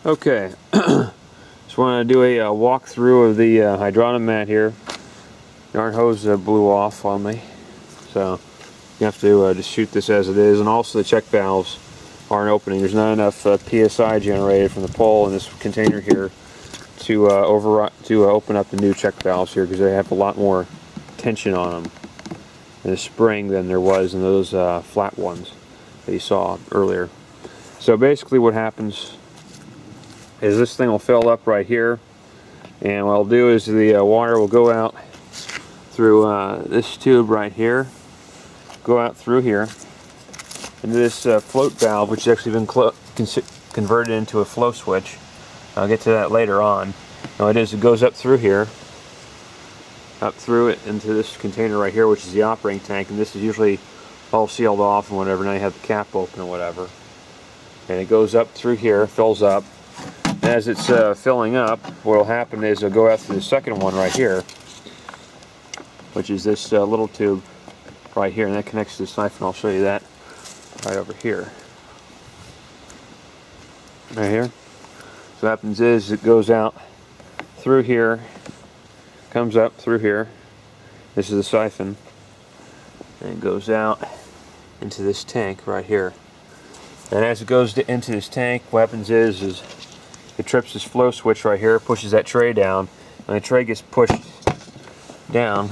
Okay, just want to do a walkthrough of the Hydrautomat here. Yarn hose blew off on me, so you have to just shoot this as it is. And also the check valves aren't opening. There's not enough PSI generated from the pole in this container here to open up the new check valves here, because they have a lot more tension on them in the spring than there was in those flat ones that you saw earlier. So basically what happens is this thing will fill up right here, and what I'll do is the water will go out through this tube right here, go out through here into this float valve, which has actually been converted into a flow switch. I'll get to that later on. Now it goes up through here, up through it into this container right here, which is the operating tank, and this is usually all sealed off and whatever. Now you have the cap open or whatever, and it goes up through here, fills up. As it's filling up, what will happen is it'll go out through the second one right here, which is this little tube right here, and that connects to the siphon. I'll show you that right over here. Right here. So what happens is it goes out through here, comes up through here. This is the siphon, and it goes out into this tank right here. And as it goes into this tank, what happens is it trips this flow switch right here, pushes that tray down. When the tray gets pushed down,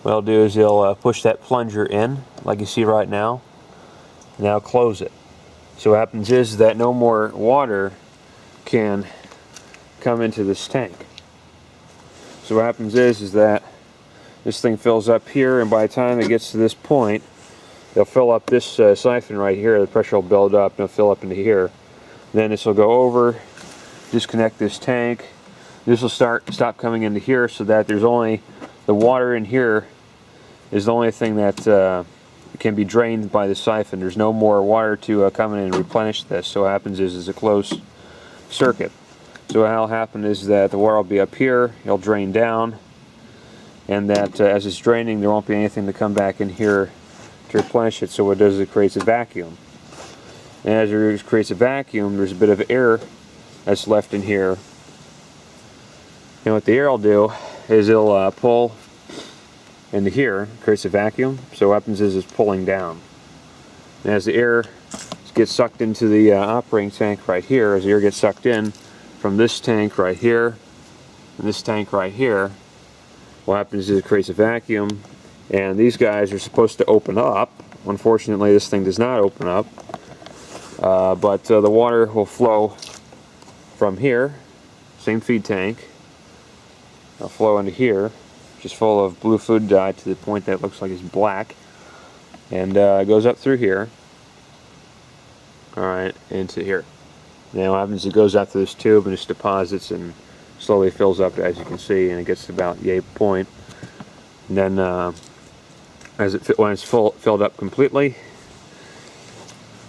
what I'll do is it'll push that plunger in, like you see right now, and I'll close it. So what happens is that no more water can come into this tank. So what happens is that this thing fills up here, and by the time it gets to this point, they'll fill up this siphon right here. The pressure will build up and it'll fill up into here. Then this will go over, disconnect this tank. This will stop coming into here, so that there's only the water in here is the only thing that can be drained by the siphon. There's no more water to come in and replenish this. So what happens is it's a closed circuit. So what will happen is that the water will be up here, it'll drain down, and that as it's draining, there won't be anything to come back in here to replenish it. So what it does is it creates a vacuum. And as it creates a vacuum, there's a bit of air that's left in here. And what the air will do is it'll pull into here, creates a vacuum. So what happens is it's pulling down. And as the air gets sucked into the operating tank right here, as the air gets sucked in from this tank right here and this tank right here, what happens is it creates a vacuum, and these guys are supposed to open up. Unfortunately, this thing does not open up. But the water will flow from here, same feed tank. It'll flow into here, which is full of blue food dye to the point that it looks like it's black, and it goes up through here, alright, into here. Now what happens is it goes out to this tube and just deposits and slowly fills up, as you can see, and it gets to about the 8th point. And then when it's filled up completely,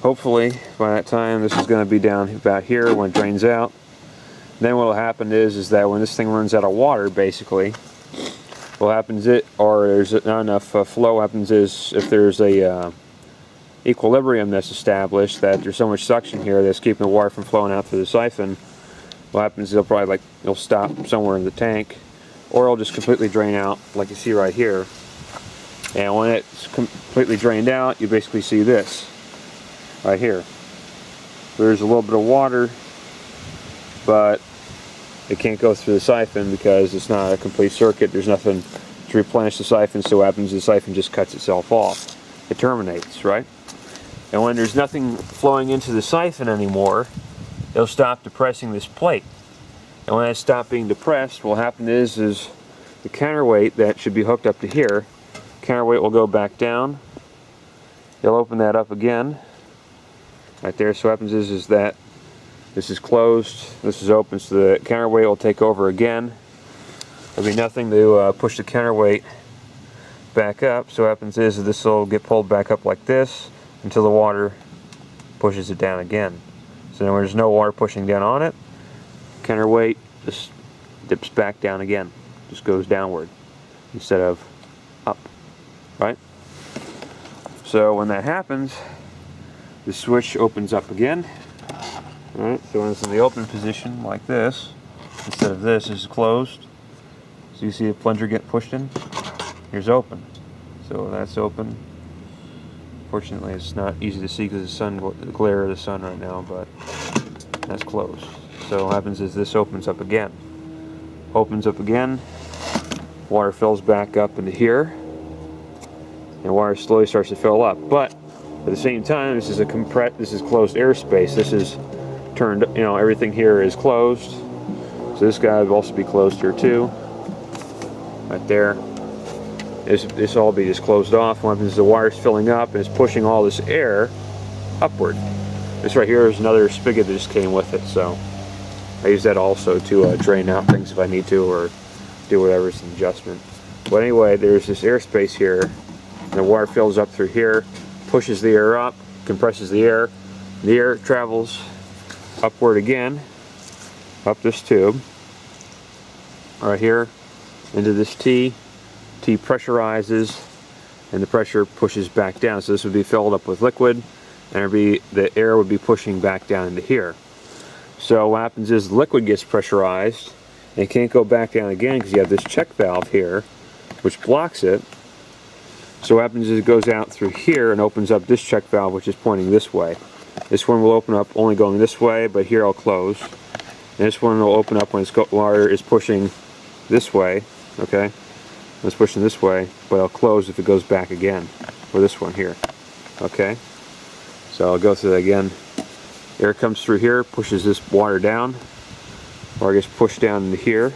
hopefully by that time this is going to be down about here when it drains out. Then what will happen is that when this thing runs out of water, basically, what happens or there's not enough flow, what happens is if there's a equilibrium that's established, that there's so much suction here that's keeping the water from flowing out through the siphon, what happens is it'll stop somewhere in the tank, or it'll just completely drain out, like you see right here. And when it's completely drained out, you basically see this right here. There's a little bit of water, but it can't go through the siphon because it's not a complete circuit. There's nothing to replenish the siphon, so what happens is the siphon just cuts itself off. It terminates, right? And when there's nothing flowing into the siphon anymore, it'll stop depressing this plate. And when it stops being depressed, what will happen is the counterweight that should be hooked up to here, counterweight will go back down. You'll open that up again right there. So what happens is that this is closed, this is open, so the counterweight will take over again. There'll be nothing to push the counterweight back up. So what happens is this will get pulled back up like this until the water pushes it down again. So then when there's no water pushing down on it, counterweight just dips back down again, just goes downward instead of up, right? So when that happens, the switch opens up again, Alright, so when it's in the open position like this, instead of this is closed. So you see the plunger get pushed in? Here's open. So that's open. Fortunately, it's not easy to see because of the sun, the glare of the sun right now, but that's closed. So what happens is this opens up again. Opens up again, water fills back up into here, and water slowly starts to fill up. But at the same time, this is closed airspace. This is turned, everything here is closed. So this guy would also be closed here too. Right there. This all be just closed off. What happens is the water's filling up and it's pushing all this air upward. This right here is another spigot that just came with it, so I use that also to drain out things if I need to, or do whatever, it's an adjustment. But anyway, there's this airspace here, and the water fills up through here, pushes the air up, compresses the air travels upward again, up this tube, right here, into this T pressurizes, and the pressure pushes back down. So this would be filled up with liquid, and the air would be pushing back down into here. So what happens is the liquid gets pressurized, and it can't go back down again because you have this check valve here, which blocks it. So what happens is it goes out through here and opens up this check valve, which is pointing this way. This one will open up only going this way, but here I'll close. And this one will open up when water is pushing this way, okay? It's pushing this way, but I'll close if it goes back again, or this one here, okay? So I'll go through that again. Air comes through here, pushes this water down, or gets pushed down into here.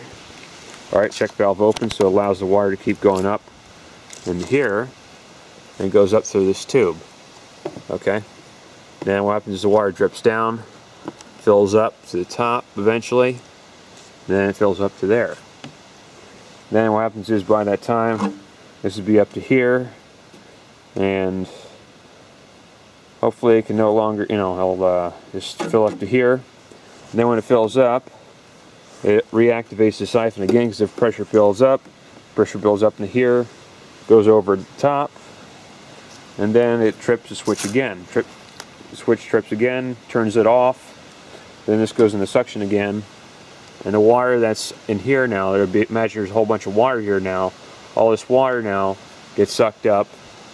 Alright, check valve open, so it allows the water to keep going up into here, and it goes up through this tube, okay? Then what happens is the water drips down, fills up to the top eventually, and then it fills up to there. Then what happens is by that time, this would be up to here, and hopefully it can no longer, it'll just fill up to here. And then when it fills up, it reactivates the siphon again because if pressure builds up into here, goes over the top, and then it trips the switch again. The switch trips again, turns it off, then this goes into suction again. And the water that's in here now, imagine there's a whole bunch of water here now. All this water now gets sucked up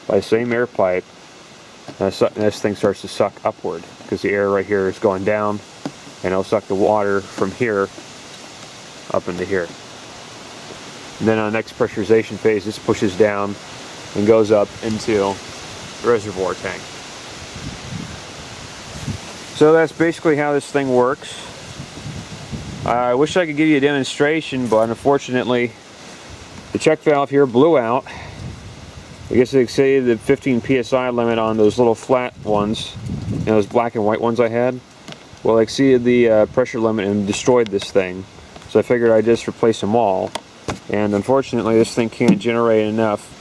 by the same air pipe. And this thing starts to suck upward because the air right here is going down, and it'll suck the water from here up into here. And then on the next pressurization phase, this pushes down and goes up into the reservoir tank. So that's basically how this thing works. I wish I could give you a demonstration, but unfortunately the check valve here blew out. I guess they say the 15 psi limit on those little flat ones, those black and white ones I had, well, exceeded the pressure limit and destroyed this thing. So I figured I'd just replace them all. And unfortunately this thing can't generate enough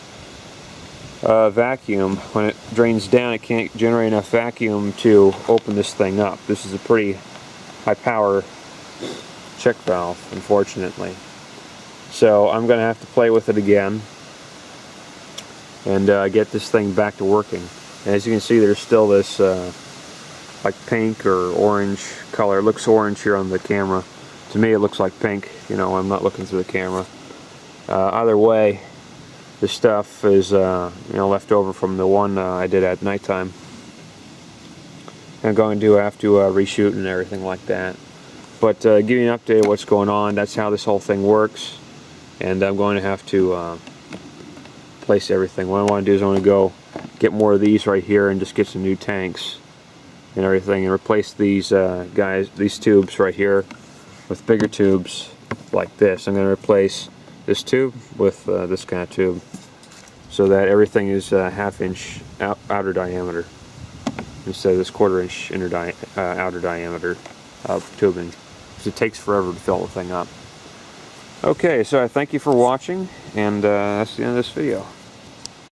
vacuum. When it drains down, it can't generate enough vacuum to open this thing up. This is a pretty high power check valve, unfortunately. So I'm going to have to play with it again and get this thing back to working. And as you can see, there's still this like pink or orange color. It looks orange here on the camera. To me it looks like pink, I'm not looking through the camera. Either way, this stuff is left over from the one I did at nighttime. I'm going to have to reshoot and everything like that. But give you an update of what's going on. That's how this whole thing works. And I'm going to have to place everything. What I want to do is I want to go get more of these right here and just get some new tanks and everything, and replace these these tubes right here with bigger tubes like this. I'm going to replace this tube with this kind of tube so that everything is half-inch outer diameter instead of this quarter-inch outer diameter of tubing. It takes forever to fill the thing up. Okay, so I thank you for watching, and that's the end of this video.